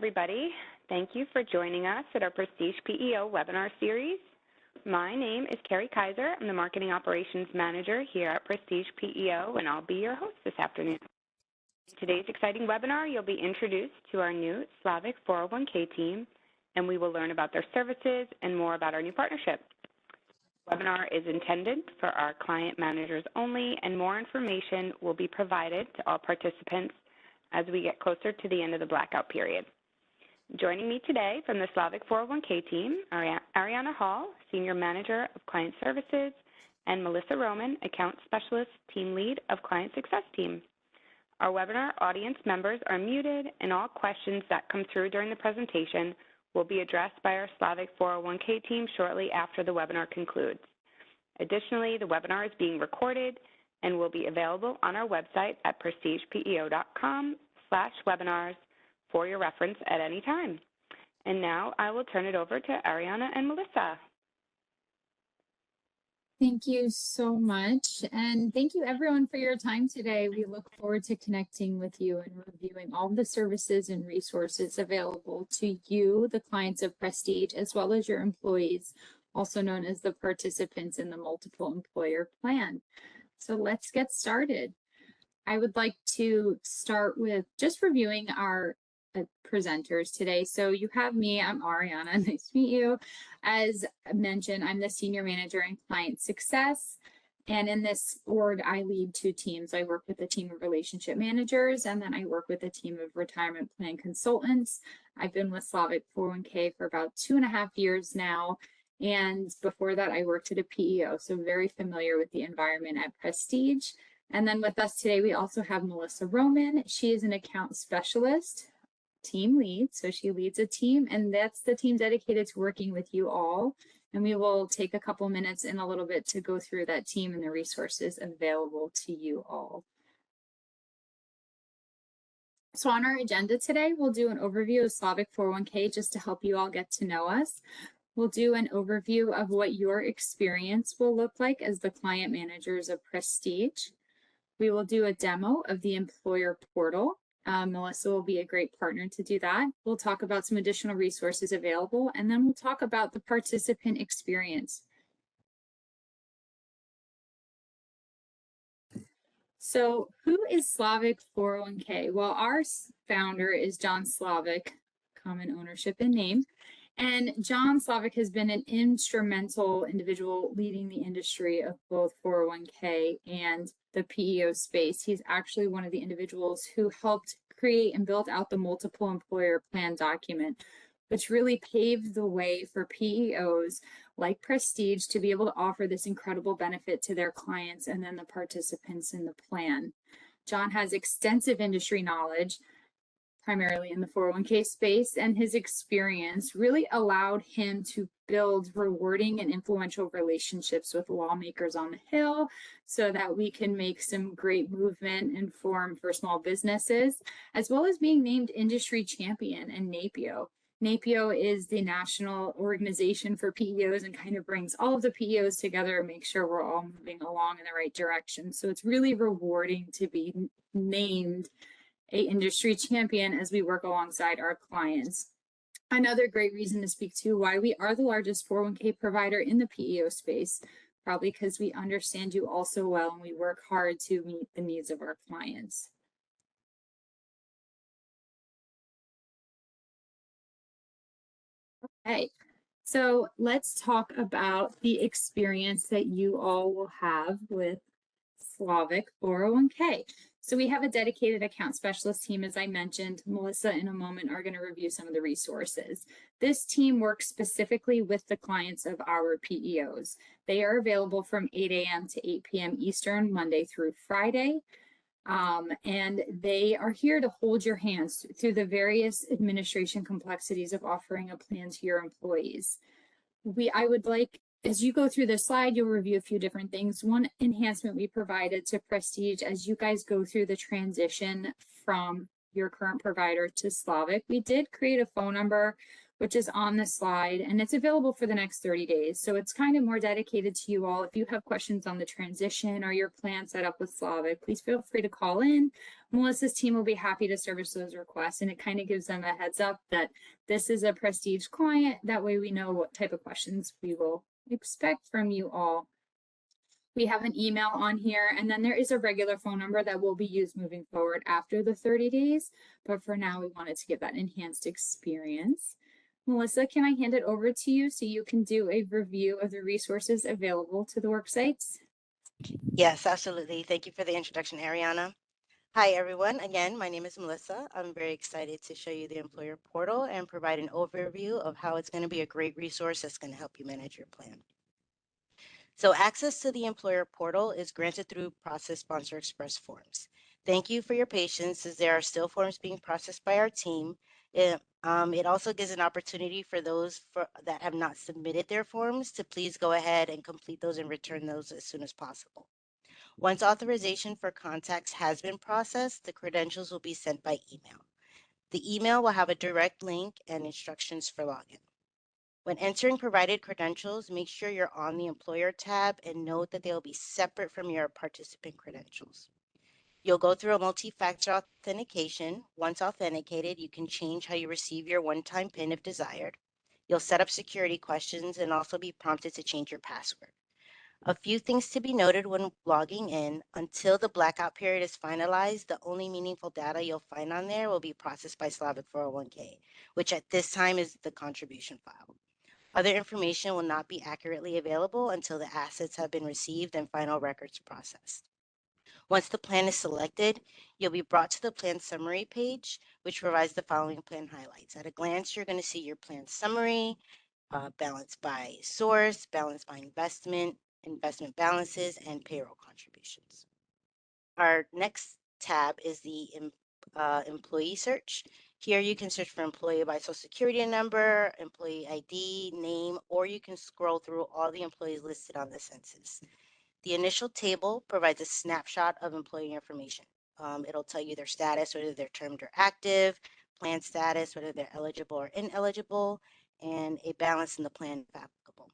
everybody. Thank you for joining us at our Prestige PEO webinar series. My name is Carrie Kaiser. I'm the Marketing Operations Manager here at Prestige PEO, and I'll be your host this afternoon. In today's exciting webinar, you'll be introduced to our new Slavic401k team, and we will learn about their services and more about our new partnership. The webinar is intended for our client managers only, and more information will be provided to all participants as we get closer to the end of the blackout period. Joining me today from the Slavic401k team are Ariana Hall, Senior Manager of Client Services, and Melissa Roman, Account Specialist Team Lead of Client Success Team. Our webinar audience members are muted, and all questions that come through during the presentation will be addressed by our Slavic401k team shortly after the webinar concludes. Additionally, the webinar is being recorded and will be available on our website at prestigepeo.com/webinars for your reference at any time. And now I will turn it over to Ariana and Melissa. Thank you so much, and thank you everyone for your time today. We look forward to connecting with you and reviewing all the services and resources available to you, the clients of Prestige, as well as your employees, also known as the participants in the multiple employer plan. So let's get started. I would like to start with just reviewing our presenters today. So you have me, I'm Ariana, nice to meet you. As mentioned, I'm the Senior Manager in Client Success. And in this org, I lead two teams. I work with a team of relationship managers, and then I work with a team of retirement plan consultants. I've been with Slavic401k for about 2.5 years now. And before that, I worked at a PEO, so very familiar with the environment at Prestige. And then with us today, we also have Melissa Roman. She is an account specialist, team lead, so she leads a team, and that's the team dedicated to working with you all. And we will take a couple minutes in a little bit to go through that team and the resources available to you all. So on our agenda today, we'll do an overview of Slavic401k just to help you all get to know us. We'll do an overview of what your experience will look like as the client managers of Prestige. We will do a demo of the employer portal. Melissa will be a great partner to do that. We'll talk about some additional resources available, and then we'll talk about the participant experience. So who is Slavic401k? Well, our founder is John Slavic, common ownership and name. And John Slavic has been an instrumental individual leading the industry of both 401k and the PEO space. He's actually one of the individuals who helped create and build out the multiple employer plan document, which really paved the way for PEOs like Prestige to be able to offer this incredible benefit to their clients and then the participants in the plan. John has extensive industry knowledge, primarily in the 401k space, and his experience really allowed him to build rewarding and influential relationships with lawmakers on the Hill so that we can make some great movement and form for small businesses, as well as being named industry champion in NAPEO. NAPEO is the national organization for PEOs and kind of brings all of the PEOs together and make sure we're all moving along in the right direction. So it's really rewarding to be named an industry champion as we work alongside our clients. Another great reason to speak to why we are the largest 401k provider in the PEO space, probably because we understand you all so well and we work hard to meet the needs of our clients. Okay, so let's talk about the experience that you all will have with Slavic401k. So we have a dedicated account specialist team, as I mentioned. Melissa in a moment are going to review some of the resources. This team works specifically with the clients of our PEOs. They are available from 8 a.m. to 8 p.m. Eastern, Monday through Friday. And they are here to hold your hands through the various administration complexities of offering a plan to your employees. I would like, as you go through this slide, you'll review a few different things. One enhancement we provided to Prestige as you guys go through the transition from your current provider to Slavic, we did create a phone number, which is on the slide, and it's available for the next 30 days. So it's kind of more dedicated to you all. If you have questions on the transition or your plan set up with Slavic, please feel free to call in. Melissa's team will be happy to service those requests, and it kind of gives them a heads up that this is a Prestige client. That way we know what type of questions we will expect from you all. We have an email on here, and then there is a regular phone number that will be used moving forward after the 30 days. But for now, we wanted to give that enhanced experience. Melissa, can I hand it over to you so you can do a review of the resources available to the work sites? Yes, absolutely. Thank you for the introduction, Ariana. Hi, everyone. Again, my name is Melissa. I'm very excited to show you the employer portal and provide an overview of how it's going to be a great resource that's going to help you manage your plan. So access to the employer portal is granted through Process Sponsor Express forms. Thank you for your patience as there are still forms being processed by our team. It also gives an opportunity for those that have not submitted their forms to please go ahead and complete those and return those as soon as possible. Once authorization for contacts has been processed, the credentials will be sent by email. The email will have a direct link and instructions for login. When entering provided credentials, make sure you're on the Employer tab and note that they will be separate from your participant credentials. You'll go through a multi-factor authentication. Once authenticated, you can change how you receive your one-time PIN if desired. You'll set up security questions and also be prompted to change your password. A few things to be noted when logging in. Until the blackout period is finalized, the only meaningful data you'll find on there will be processed by Slavic401k, which at this time is the contribution file. Other information will not be accurately available until the assets have been received and final records processed. Once the plan is selected, you'll be brought to the plan summary page, which provides the following plan highlights. At a glance, you're going to see your plan summary, balance by source, balance by investment, investment balances, and payroll contributions. Our next tab is the employee search. Here you can search for employee by social security number, employee ID, name, or you can scroll through all the employees listed on the census. The initial table provides a snapshot of employee information. It'll tell you their status, whether they're termed or active, plan status, whether they're eligible or ineligible, and a balance in the plan if applicable.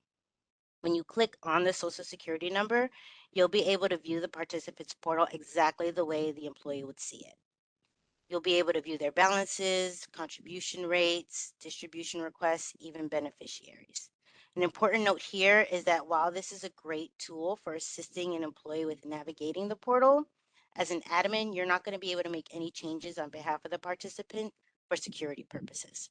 When you click on the social security number, you'll be able to view the participant's portal exactly the way the employee would see it. You'll be able to view their balances, contribution rates, distribution requests, even beneficiaries. An important note here is that while this is a great tool for assisting an employee with navigating the portal, as an admin, you're not going to be able to make any changes on behalf of the participant for security purposes.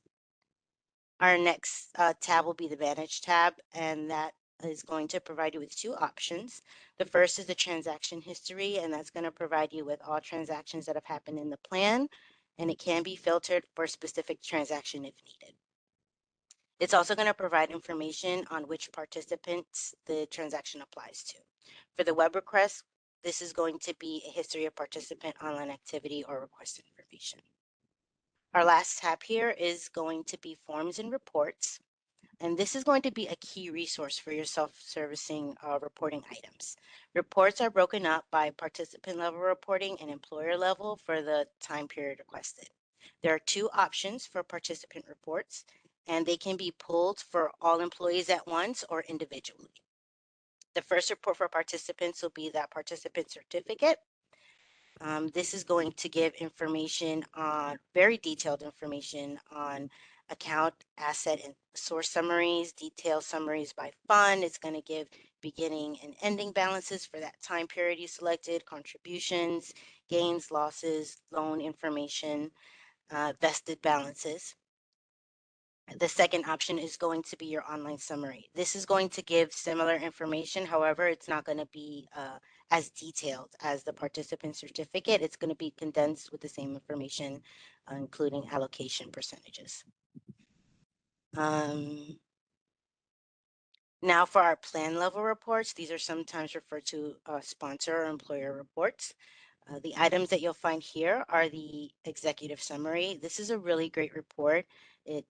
Our next tab will be the Manage tab, and that is going to provide you with two options. The first is the transaction history, and that's going to provide you with all transactions that have happened in the plan, and it can be filtered for a specific transaction if needed. It's also going to provide information on which participants the transaction applies to. For the web request, this is going to be a history of participant online activity or request information. Our last tab here is going to be forms and reports. And this is going to be a key resource for your self-servicing reporting items. Reports are broken up by participant level reporting and employer level for the time period requested. There are two options for participant reports, and they can be pulled for all employees at once or individually. The first report for participants will be that participant certificate. This is going to give information on, very detailed information on account, asset, and source summaries, detailed summaries by fund. It's going to give beginning and ending balances for that time period you selected, contributions, gains, losses, loan information, vested balances. The second option is going to be your online summary. This is going to give similar information. However, it's not going to be as detailed as the participant certificate. It's going to be condensed with the same information, including allocation percentages. Now for our plan level reports, these are sometimes referred to sponsor or employer reports. The items that you'll find here are the executive summary. This is a really great report. It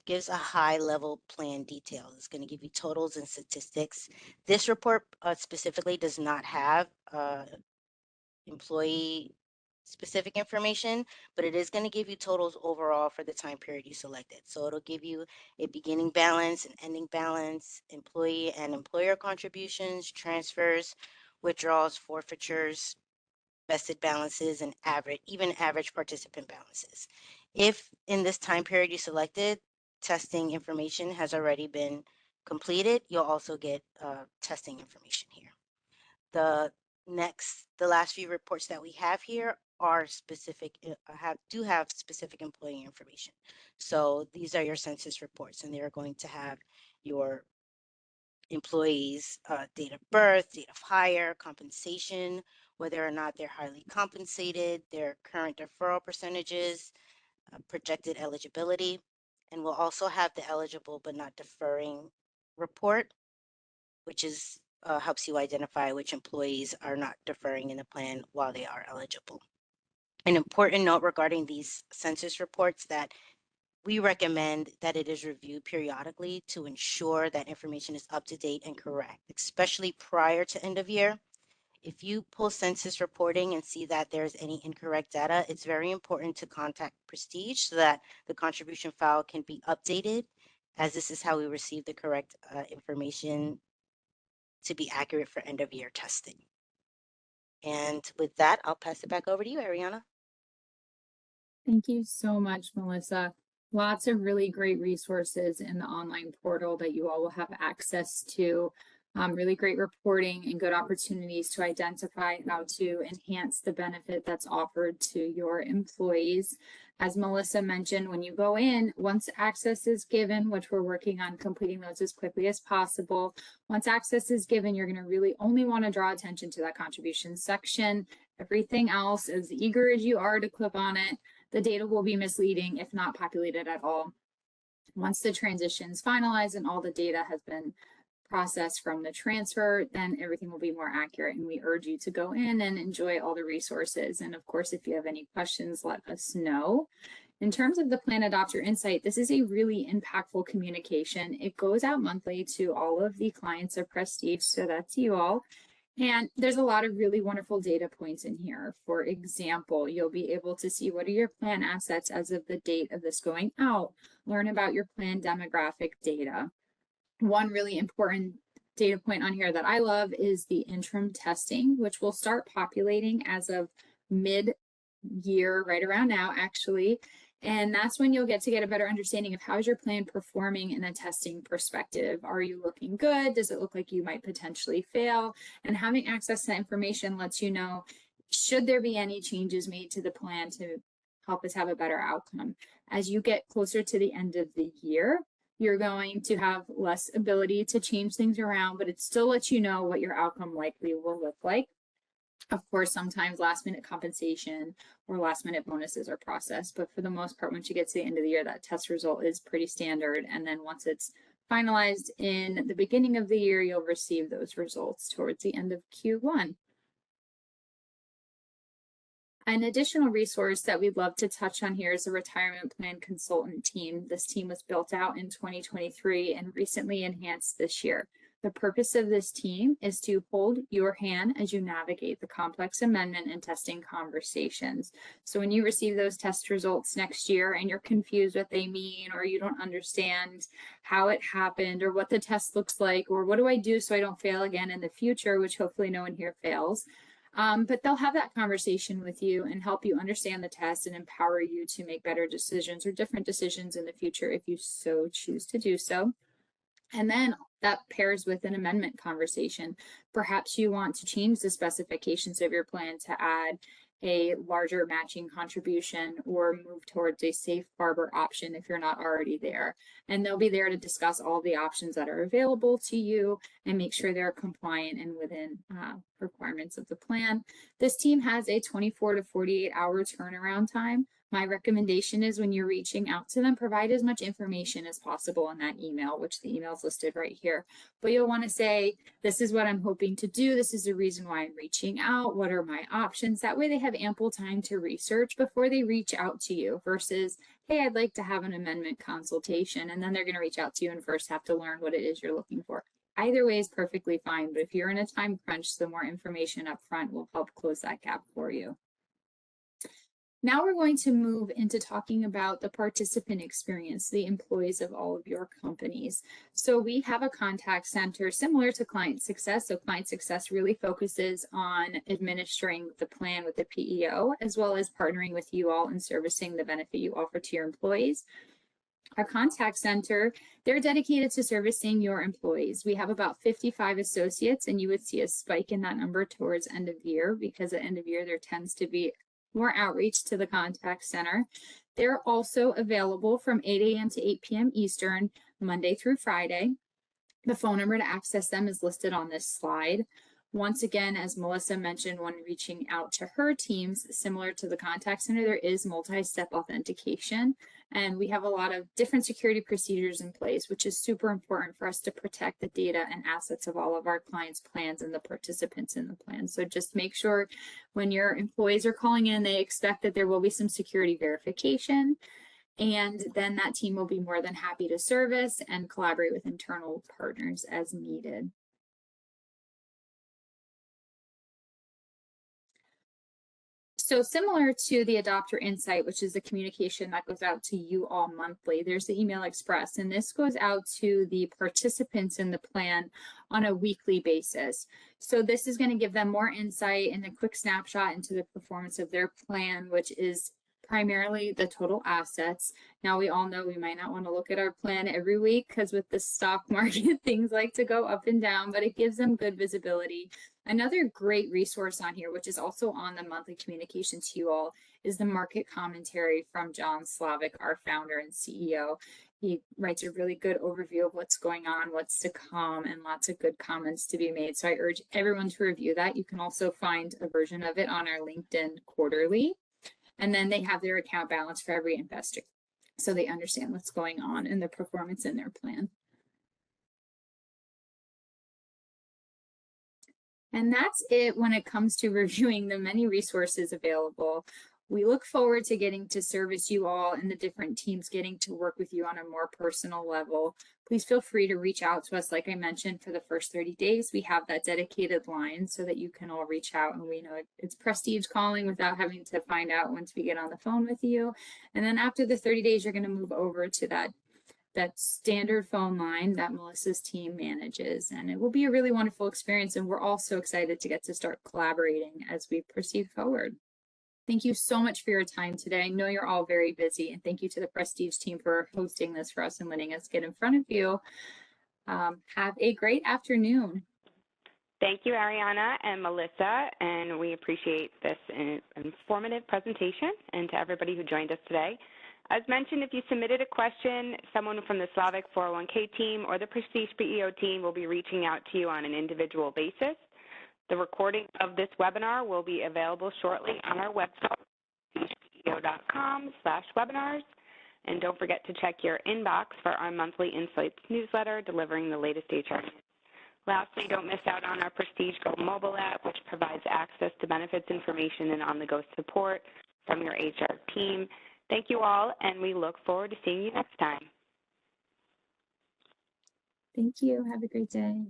gives a high level plan detail. It's going to give you totals and statistics. This report specifically does not have employee specific information, but it is going to give you totals overall for the time period you selected. So it'll give you a beginning balance, an ending balance, employee and employer contributions, transfers, withdrawals, forfeitures, vested balances, and even average participant balances. If in this time period you selected, testing information has already been completed, you'll also get testing information here. The last few reports that we have here are specific, do have specific employee information. So these are your census reports, and they are going to have your employees' date of birth, date of hire, compensation, whether or not they're highly compensated, their current deferral percentages, projected eligibility, and we'll also have the eligible but not deferring report, which is helps you identify which employees are not deferring in the plan while they are eligible. An important note regarding these census reports that we recommend that it is reviewed periodically to ensure that information is up to date and correct, especially prior to end of year. If you pull census reporting and see that there's any incorrect data, it's very important to contact Prestige so that the contribution file can be updated, as this is how we receive the correct information to be accurate for end of year testing. And with that, I'll pass it back over to you, Ariana. Thank you so much, Melissa. Lots of really great resources in the online portal that you all will have access to. Really great reporting and good opportunities to identify how to enhance the benefit that's offered to your employees. As Melissa mentioned, when you go in, once access is given, which we're working on completing those as quickly as possible, once access is given, you're going to really only want to draw attention to that contribution section. Everything else, as eager as you are to click on it, the data will be misleading if not populated at all. Once the transition is finalized and all the data has been processed from the transfer, then everything will be more accurate, and we urge you to go in and enjoy all the resources. And of course, if you have any questions, let us know. In terms of the Plan Adopt Your Insight, this is a really impactful communication. It goes out monthly to all of the clients of Prestige, so that's you all. And there's a lot of really wonderful data points in here. For example, you'll be able to see what are your plan assets as of the date of this going out, learn about your plan demographic data. One really important data point on here that I love is the interim testing, which will start populating as of mid-year, right around now, actually. And that's when you'll get a better understanding of how is your plan performing in a testing perspective. Are you looking good? Does it look like you might potentially fail? And having access to that information lets you know, should there be any changes made to the plan to help us have a better outcome. As you get closer to the end of the year, you're going to have less ability to change things around, but it still lets you know what your outcome likely will look like. Of course, sometimes last minute compensation or last minute bonuses are processed, but for the most part, once you get to the end of the year, that test result is pretty standard. And then once it's finalized in the beginning of the year, you'll receive those results towards the end of Q1. An additional resource that we'd love to touch on here is the retirement plan consultant team. This team was built out in 2023 and recently enhanced this year. The purpose of this team is to hold your hand as you navigate the complex amendment and testing conversations. So when you receive those test results next year and you're confused what they mean, or you don't understand how it happened or what the test looks like, or what do I do so I don't fail again in the future, which hopefully no one here fails. But they'll have that conversation with you and help you understand the test and empower you to make better decisions or different decisions in the future if you so choose to do so. And then that pairs with an amendment conversation. Perhaps you want to change the specifications of your plan to add a larger matching contribution or move towards a safe harbor option if you're not already there. And they'll be there to discuss all the options that are available to you and make sure they're compliant and within requirements of the plan. This team has a 24 to 48 hour turnaround time. My recommendation is when you're reaching out to them, provide as much information as possible in that email, which the email is listed right here. But you'll want to say, this is what I'm hoping to do. This is the reason why I'm reaching out. What are my options? That way they have ample time to research before they reach out to you versus, hey, I'd like to have an amendment consultation. And then they're going to reach out to you and first have to learn what it is you're looking for. Either way is perfectly fine. But if you're in a time crunch, the more information up front will help close that gap for you. Now we're going to move into talking about the participant experience, the employees of all of your companies. So we have a contact center similar to client success. So client success really focuses on administering the plan with the PEO, as well as partnering with you all and servicing the benefit you offer to your employees. Our contact center, they're dedicated to servicing your employees. We have about 55 associates, and you would see a spike in that number towards end of year, because at end of year there tends to be more outreach to the contact center. They're also available from 8 a.m. to 8 p.m. Eastern, Monday through Friday. The phone number to access them is listed on this slide. Once again, as Melissa mentioned, when reaching out to her teams, similar to the contact center, there is multi-step authentication. And we have a lot of different security procedures in place, which is super important for us to protect the data and assets of all of our clients' plans and the participants in the plan. So just make sure when your employees are calling in, they expect that there will be some security verification. And then that team will be more than happy to service and collaborate with internal partners as needed. So similar to the Adopter Insight, which is the communication that goes out to you all monthly, there's the Email Express, and this goes out to the participants in the plan on a weekly basis. So this is going to give them more insight and a quick snapshot into the performance of their plan, which is primarily the total assets. Now, we all know we might not want to look at our plan every week because with the stock market, things like to go up and down, but it gives them good visibility. Another great resource on here, which is also on the monthly communication to you all, is the market commentary from John Slavic, our founder and CEO. He writes a really good overview of what's going on, what's to come, and lots of good comments to be made. So I urge everyone to review that. You can also find a version of it on our LinkedIn quarterly. And then they have their account balance for every investor, so they understand what's going on and the performance in their plan. And that's it when it comes to reviewing the many resources available. We look forward to getting to service you all and the different teams getting to work with you on a more personal level. Please feel free to reach out to us. Like I mentioned, for the first 30 days, we have that dedicated line so that you can all reach out, and we know it's Prestige calling without having to find out once we get on the phone with you. And then after the 30 days, you're going to move over to that standard phone line that Melissa's team manages. And it will be a really wonderful experience. And we're all so excited to get to start collaborating as we proceed forward. Thank you so much for your time today. I know you're all very busy, and thank you to the Prestige team for hosting this for us and letting us get in front of you. Have a great afternoon. Thank you, Ariana and Melissa, and we appreciate this informative presentation, and to everybody who joined us today. As mentioned, if you submitted a question, someone from the Slavic401k team or the PrestigePEO team will be reaching out to you on an individual basis. The recording of this webinar will be available shortly on our website, prestigePEO.com/webinars. And don't forget to check your inbox for our monthly Insights newsletter delivering the latest HR news. Lastly, don't miss out on our Prestige Go mobile app, which provides access to benefits information and on-the-go support from your HR team. Thank you all, and we look forward to seeing you next time. Thank you. Have a great day.